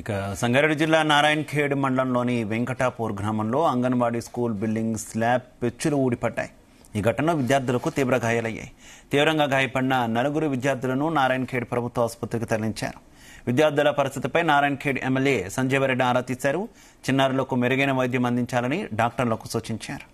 ఇక సంగారెడ్డి జిల్లా నారాయణఖేడ్ మండలంలోని వెంకటాపూర్ గ్రామంలో అంగన్వాడీ స్కూల్ బిల్డింగ్ స్లాబ్ పెచ్చులు ఊడిపడ్డాయి. ఈ ఘటనలో విద్యార్థులకు తీవ్ర గాయాలయ్యాయి. తీవ్రంగా గాయపడిన 4 విద్యార్థులను నారాయణఖేడ్ ప్రభుత్వ ఆసుపత్రికి తరలించారు. విద్యార్థుల పరిస్థితిపై నారాయణఖేడ్ ఎమ్మెల్యే సంజీవరెడ్డి ఆరా తీశారు. చిన్నారులకు మెరుగైన వైద్యం అందించాలని డాక్టర్లకు సూచించారు.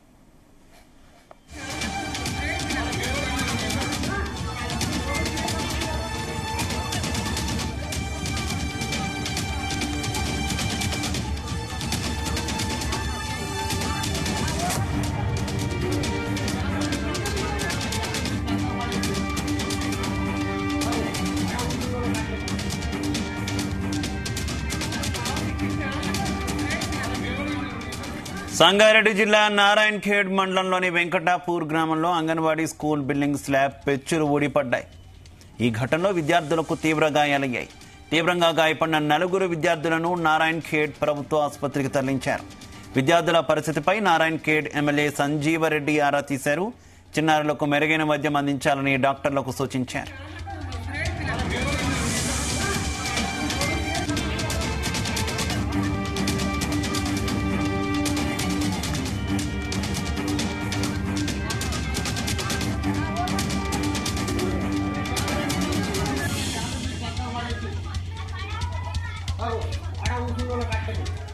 సంగారెడ్డి జిల్లా నారాయణఖేడ్ మండలంలోని వెంకటాపూర్ గ్రామంలో అంగన్వాడీ స్కూల్ బిల్డింగ్ స్లాబ్ పెచ్చులు ఊడిపడ్డాయి. ఈ ఘటనలో విద్యార్థులకు తీవ్ర గాయాలయ్యాయి. తీవ్రంగా గాయపడిన 4 విద్యార్థులను నారాయణఖేడ్ ప్రభుత్వ ఆసుపత్రికి తరలించారు. విద్యార్థుల పరిస్థితిపై నారాయణఖేడ్ ఎమ్మెల్యే సంజీవరెడ్డి ఆరా తీశారు. చిన్నారులకు మెరుగైన వైద్యం అందించాలని డాక్టర్లకు సూచించారు. ahora uno lo